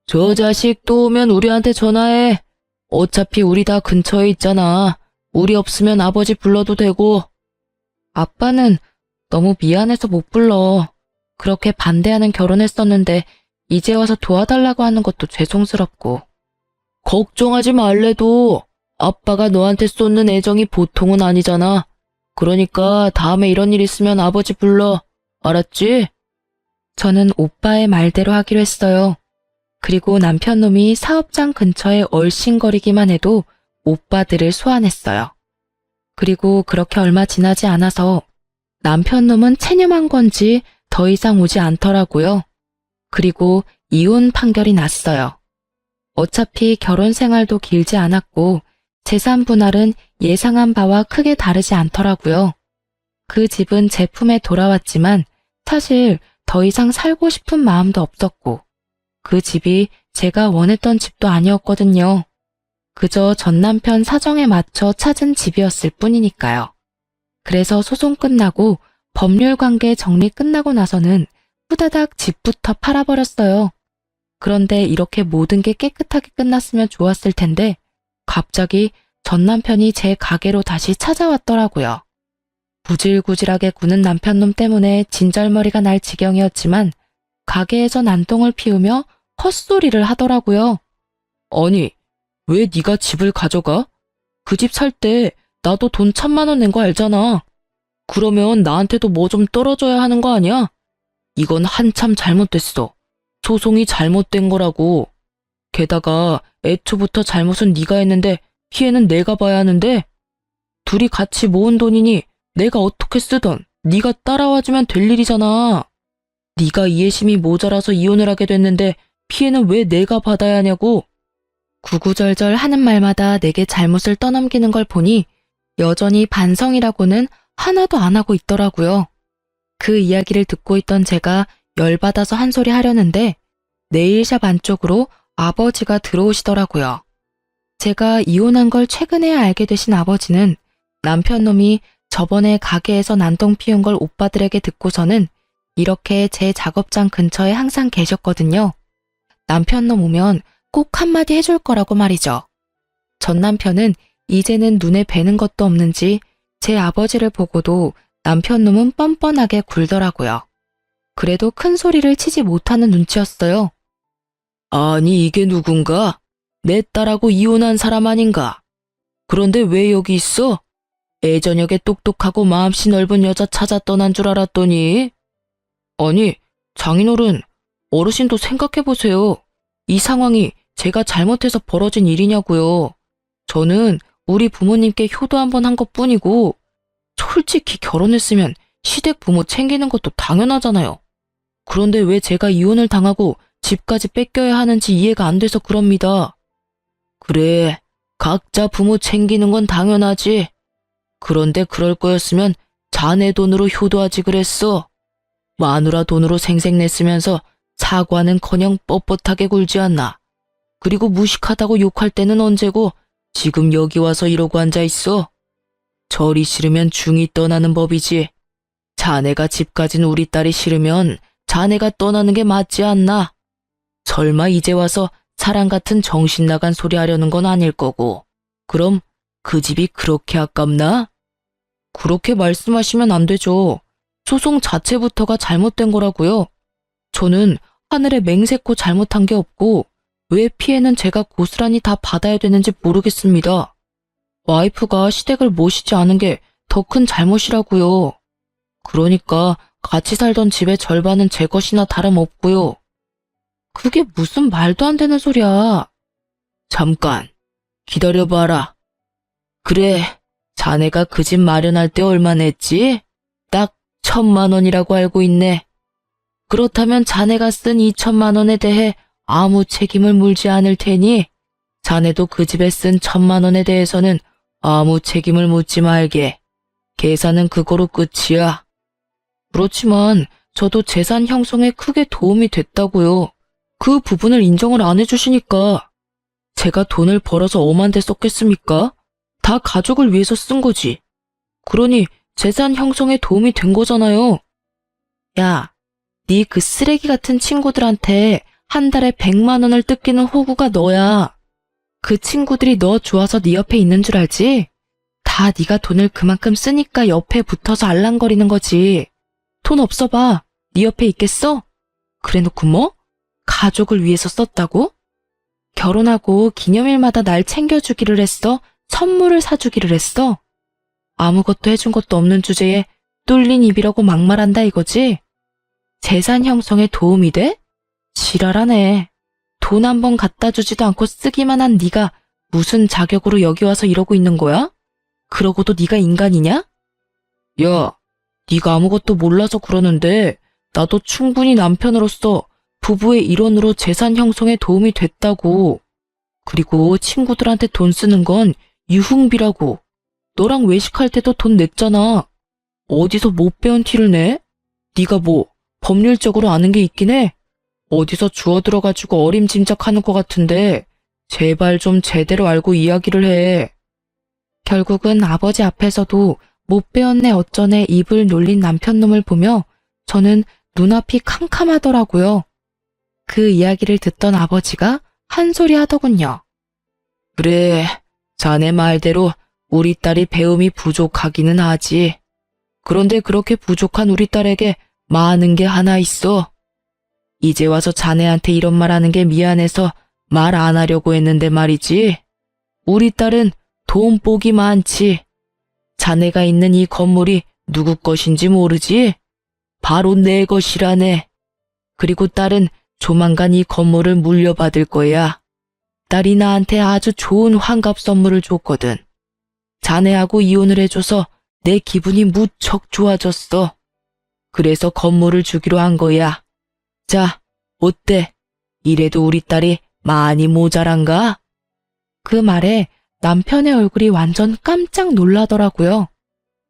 저 자식 또 오면 우리한테 전화해. 어차피 우리 다 근처에 있잖아. 우리 없으면 아버지 불러도 되고. 아빠는 너무 미안해서 못 불러. 그렇게 반대하는 결혼했었는데 이제 와서 도와달라고 하는 것도 죄송스럽고. 걱정하지 말래도 아빠가 너한테 쏟는 애정이 보통은 아니잖아. 그러니까 다음에 이런 일 있으면 아버지 불러. 알았지? 저는 오빠의 말대로 하기로 했어요. 그리고 남편놈이 사업장 근처에 얼씬거리기만 해도 오빠들을 소환했어요. 그리고 그렇게 얼마 지나지 않아서 남편놈은 체념한 건지 더 이상 오지 않더라고요. 그리고 이혼 판결이 났어요. 어차피 결혼 생활도 길지 않았고 재산 분할은 예상한 바와 크게 다르지 않더라고요. 그 집은 제 품에 돌아왔지만 사실 더 이상 살고 싶은 마음도 없었고 그 집이 제가 원했던 집도 아니었거든요. 그저 전 남편 사정에 맞춰 찾은 집이었을 뿐이니까요. 그래서 소송 끝나고 법률 관계 정리 끝나고 나서는 후다닥 집부터 팔아버렸어요. 그런데 이렇게 모든 게 깨끗하게 끝났으면 좋았을 텐데 갑자기 전 남편이 제 가게로 다시 찾아왔더라고요. 구질구질하게 구는 남편놈 때문에 진절머리가 날 지경이었지만 가게에서 난동을 피우며 헛소리를 하더라고요. 아니, 왜 네가 집을 가져가? 그 집 살 때 나도 돈 1,000만 원 낸 거 알잖아. 그러면 나한테도 뭐 좀 떨어져야 하는 거 아니야? 이건 한참 잘못됐어. 소송이 잘못된 거라고. 게다가 애초부터 잘못은 네가 했는데 피해는 내가 봐야 하는데 둘이 같이 모은 돈이니 내가 어떻게 쓰던 네가 따라와주면 될 일이잖아. 네가 이해심이 모자라서 이혼을 하게 됐는데 피해는 왜 내가 받아야 하냐고. 구구절절 하는 말마다 내게 잘못을 떠넘기는 걸 보니 여전히 반성이라고는 하나도 안 하고 있더라고요. 그 이야기를 듣고 있던 제가 열받아서 한 소리 하려는데 네일샵 안쪽으로 아버지가 들어오시더라고요. 제가 이혼한 걸 최근에 알게 되신 아버지는 남편놈이 저번에 가게에서 난동 피운 걸 오빠들에게 듣고서는 이렇게 제 작업장 근처에 항상 계셨거든요. 남편놈 오면 꼭 한마디 해줄 거라고 말이죠. 전 남편은 이제는 눈에 뵈는 것도 없는지 제 아버지를 보고도 남편 놈은 뻔뻔하게 굴더라고요. 그래도 큰 소리를 치지 못하는 눈치였어요. 아니, 이게 누군가? 내 딸하고 이혼한 사람 아닌가? 그런데 왜 여기 있어? 애저녁에 똑똑하고 마음씨 넓은 여자 찾아 떠난 줄 알았더니. 아니, 장인어른, 어르신도 생각해보세요. 이 상황이 제가 잘못해서 벌어진 일이냐고요. 저는 우리 부모님께 효도 한번 한 것뿐이고, 솔직히 결혼했으면 시댁 부모 챙기는 것도 당연하잖아요. 그런데 왜 제가 이혼을 당하고 집까지 뺏겨야 하는지 이해가 안 돼서 그럽니다. 그래, 각자 부모 챙기는 건 당연하지. 그런데 그럴 거였으면 자네 돈으로 효도하지 그랬어. 마누라 돈으로 생색냈으면서 사과는커녕 뻣뻣하게 굴지 않나. 그리고 무식하다고 욕할 때는 언제고 지금 여기 와서 이러고 앉아있어. 절이 싫으면 중이 떠나는 법이지. 자네가 집 가진 우리 딸이 싫으면 자네가 떠나는 게 맞지 않나. 설마 이제 와서 사랑 같은 정신 나간 소리 하려는 건 아닐 거고. 그럼 그 집이 그렇게 아깝나? 그렇게 말씀하시면 안 되죠. 소송 자체부터가 잘못된 거라고요. 저는 하늘에 맹세코 잘못한 게 없고 왜 피해는 제가 고스란히 다 받아야 되는지 모르겠습니다. 와이프가 시댁을 모시지 않은 게 더 큰 잘못이라고요. 그러니까 같이 살던 집의 절반은 제 것이나 다름없고요. 그게 무슨 말도 안 되는 소리야. 잠깐, 기다려봐라. 그래, 자네가 그 집 마련할 때 얼마 냈지? 딱 1,000만 원이라고 알고 있네. 그렇다면 자네가 쓴 2,000만 원에 대해 아무 책임을 물지 않을 테니 자네도 그 집에 쓴 1,000만 원에 대해서는 아무 책임을 묻지 말게. 계산은 그거로 끝이야. 그렇지만 저도 재산 형성에 크게 도움이 됐다고요. 그 부분을 인정을 안 해주시니까. 제가 돈을 벌어서 엄한데 썼겠습니까? 다 가족을 위해서 쓴 거지. 그러니 재산 형성에 도움이 된 거잖아요. 야, 네 그 쓰레기 같은 친구들한테 한 달에 100만 원을 뜯기는 호구가 너야. 그 친구들이 너 좋아서 네 옆에 있는 줄 알지? 다 네가 돈을 그만큼 쓰니까 옆에 붙어서 알랑거리는 거지. 돈 없어 봐. 네 옆에 있겠어? 그래놓고 뭐? 가족을 위해서 썼다고? 결혼하고 기념일마다 날 챙겨주기를 했어? 선물을 사주기를 했어? 아무것도 해준 것도 없는 주제에 뚫린 입이라고 막말한다 이거지? 재산 형성에 도움이 돼? 지랄하네. 돈 한 번 갖다 주지도 않고 쓰기만 한 네가 무슨 자격으로 여기 와서 이러고 있는 거야? 그러고도 네가 인간이냐? 야, 네가 아무것도 몰라서 그러는데 나도 충분히 남편으로서 부부의 일원으로 재산 형성에 도움이 됐다고. 그리고 친구들한테 돈 쓰는 건 유흥비라고. 너랑 외식할 때도 돈 냈잖아. 어디서 못 배운 티를 내? 네가 뭐 법률적으로 아는 게 있긴 해? 어디서 주워들어가지고 어림짐작하는 것 같은데 제발 좀 제대로 알고 이야기를 해. 결국은 아버지 앞에서도 못 배웠네 어쩌네 입을 놀린 남편 놈을 보며 저는 눈앞이 캄캄하더라고요. 그 이야기를 듣던 아버지가 한 소리 하더군요. 그래, 자네 말대로 우리 딸이 배움이 부족하기는 하지. 그런데 그렇게 부족한 우리 딸에게 많은 게 하나 있어. 이제 와서 자네한테 이런 말 하는 게 미안해서 말 안 하려고 했는데 말이지. 우리 딸은 돈복이 많지. 자네가 있는 이 건물이 누구 것인지 모르지? 바로 내 것이라네. 그리고 딸은 조만간 이 건물을 물려받을 거야. 딸이 나한테 아주 좋은 환갑 선물을 줬거든. 자네하고 이혼을 해줘서 내 기분이 무척 좋아졌어. 그래서 건물을 주기로 한 거야. 자, 어때? 이래도 우리 딸이 많이 모자란가? 그 말에 남편의 얼굴이 완전 깜짝 놀라더라고요.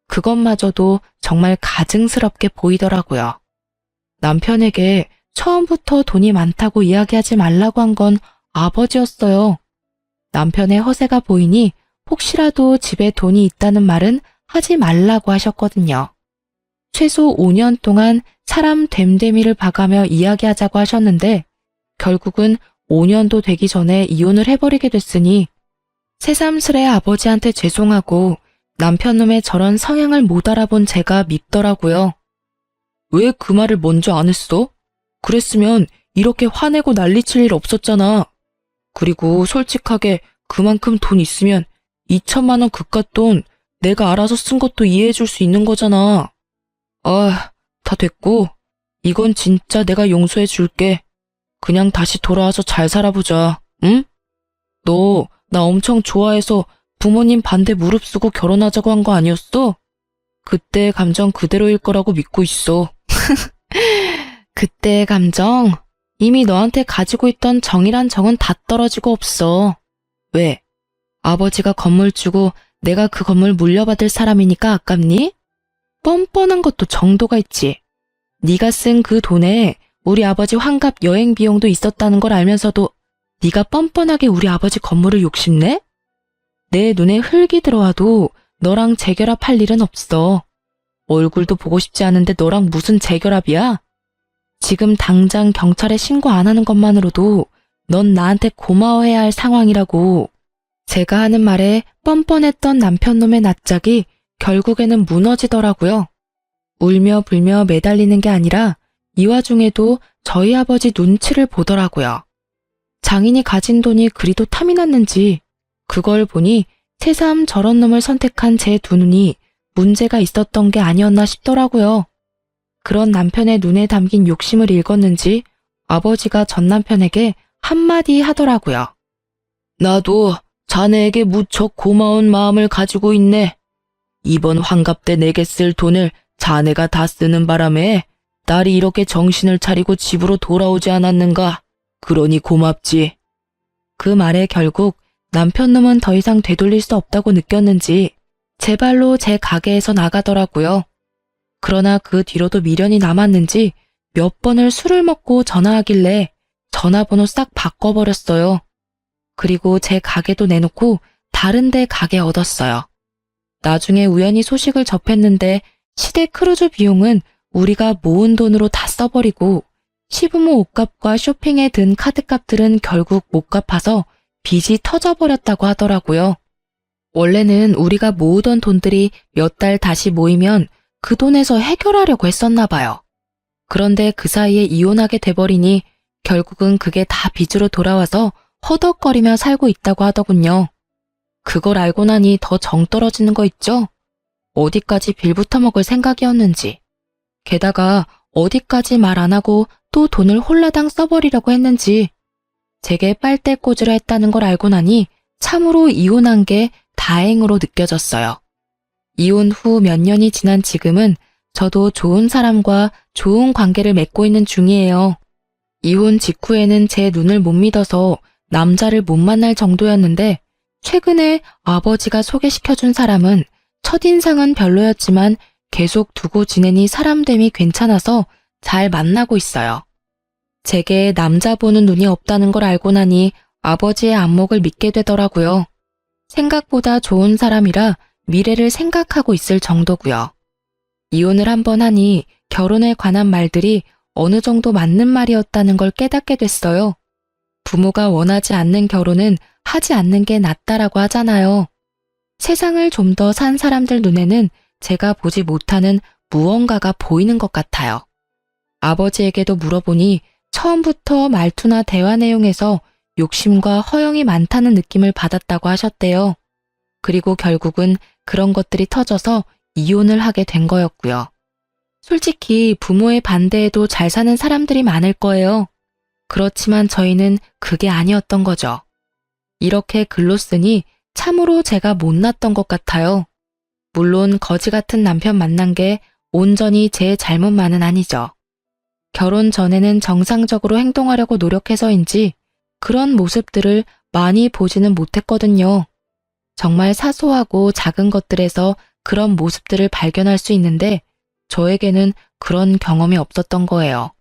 그것마저도 정말 가증스럽게 보이더라고요. 남편에게 처음부터 돈이 많다고 이야기하지 말라고 한 건 아버지였어요. 남편의 허세가 보이니 혹시라도 집에 돈이 있다는 말은 하지 말라고 하셨거든요. 최소 5년 동안 사람 됨됨이를 봐가며 이야기하자고 하셨는데 결국은 5년도 되기 전에 이혼을 해버리게 됐으니 새삼스레 아버지한테 죄송하고 남편놈의 저런 성향을 못 알아본 제가 밉더라고요. 왜 그 말을 먼저 안 했어? 그랬으면 이렇게 화내고 난리칠 일 없었잖아. 그리고 솔직하게 그만큼 돈 있으면 2천만 원 그깟 돈 내가 알아서 쓴 것도 이해해 줄 수 있는 거잖아. 아, 다 됐고 이건 진짜 내가 용서해 줄게. 그냥 다시 돌아와서 잘 살아보자. 응? 너 나 엄청 좋아해서 부모님 반대 무릅쓰고 결혼하자고 한 거 아니었어? 그때 감정 그대로일 거라고 믿고 있어. 그때의 감정? 이미 너한테 가지고 있던 정이란 정은 다 떨어지고 없어. 왜? 아버지가 건물 주고 내가 그 건물 물려받을 사람이니까 아깝니? 뻔뻔한 것도 정도가 있지. 네가 쓴 그 돈에 우리 아버지 환갑 여행 비용도 있었다는 걸 알면서도 네가 뻔뻔하게 우리 아버지 건물을 욕심내? 내 눈에 흙이 들어와도 너랑 재결합할 일은 없어. 얼굴도 보고 싶지 않은데 너랑 무슨 재결합이야? 지금 당장 경찰에 신고 안 하는 것만으로도 넌 나한테 고마워해야 할 상황이라고. 제가 하는 말에 뻔뻔했던 남편놈의 낯짝이 결국에는 무너지더라고요. 울며 불며 매달리는 게 아니라 이 와중에도 저희 아버지 눈치를 보더라고요. 장인이 가진 돈이 그리도 탐이 났는지 그걸 보니 새삼 저런 놈을 선택한 제 두 눈이 문제가 있었던 게 아니었나 싶더라고요. 그런 남편의 눈에 담긴 욕심을 읽었는지 아버지가 전 남편에게 한마디 하더라고요. 나도 자네에게 무척 고마운 마음을 가지고 있네. 이번 환갑 때 내게 쓸 돈을 자네가 다 쓰는 바람에 딸이 이렇게 정신을 차리고 집으로 돌아오지 않았는가. 그러니 고맙지. 그 말에 결국 남편놈은 더 이상 되돌릴 수 없다고 느꼈는지 제 발로 제 가게에서 나가더라고요. 그러나 그 뒤로도 미련이 남았는지 몇 번을 술을 먹고 전화하길래 전화번호 싹 바꿔버렸어요. 그리고 제 가게도 내놓고 다른 데 가게 얻었어요. 나중에 우연히 소식을 접했는데 시댁 크루즈 비용은 우리가 모은 돈으로 다 써버리고 시부모 옷값과 쇼핑에 든 카드값들은 결국 못 갚아서 빚이 터져버렸다고 하더라고요. 원래는 우리가 모으던 돈들이 몇 달 다시 모이면 그 돈에서 해결하려고 했었나 봐요. 그런데 그 사이에 이혼하게 돼버리니 결국은 그게 다 빚으로 돌아와서 허덕거리며 살고 있다고 하더군요. 그걸 알고 나니 더 정 떨어지는 거 있죠? 어디까지 빌부터 먹을 생각이었는지. 게다가 어디까지 말 안 하고 또 돈을 홀라당 써버리려고 했는지. 제게 빨대 꽂으려 했다는 걸 알고 나니 참으로 이혼한 게 다행으로 느껴졌어요. 이혼 후 몇 년이 지난 지금은 저도 좋은 사람과 좋은 관계를 맺고 있는 중이에요. 이혼 직후에는 제 눈을 못 믿어서 남자를 못 만날 정도였는데 최근에 아버지가 소개시켜준 사람은 첫인상은 별로였지만 계속 두고 지내니 사람됨이 괜찮아서 잘 만나고 있어요. 제게 남자 보는 눈이 없다는 걸 알고 나니 아버지의 안목을 믿게 되더라고요. 생각보다 좋은 사람이라 미래를 생각하고 있을 정도고요. 이혼을 한번 하니 결혼에 관한 말들이 어느 정도 맞는 말이었다는 걸 깨닫게 됐어요. 부모가 원하지 않는 결혼은 하지 않는 게 낫다라고 하잖아요. 세상을 좀 더 산 사람들 눈에는 제가 보지 못하는 무언가가 보이는 것 같아요. 아버지에게도 물어보니 처음부터 말투나 대화 내용에서 욕심과 허영이 많다는 느낌을 받았다고 하셨대요. 그리고 결국은 그런 것들이 터져서 이혼을 하게 된 거였고요. 솔직히 부모의 반대에도 잘 사는 사람들이 많을 거예요. 그렇지만 저희는 그게 아니었던 거죠. 이렇게 글로 쓰니 참으로 제가 못났던 것 같아요. 물론 거지 같은 남편 만난 게 온전히 제 잘못만은 아니죠. 결혼 전에는 정상적으로 행동하려고 노력해서인지 그런 모습들을 많이 보지는 못했거든요. 정말 사소하고 작은 것들에서 그런 모습들을 발견할 수 있는데 저에게는 그런 경험이 없었던 거예요.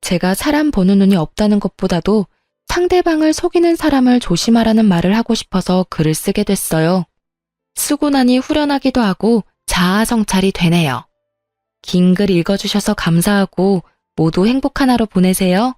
제가 사람 보는 눈이 없다는 것보다도 상대방을 속이는 사람을 조심하라는 말을 하고 싶어서 글을 쓰게 됐어요. 쓰고 나니 후련하기도 하고 자아성찰이 되네요. 긴 글 읽어주셔서 감사하고 모두 행복한 하루 보내세요.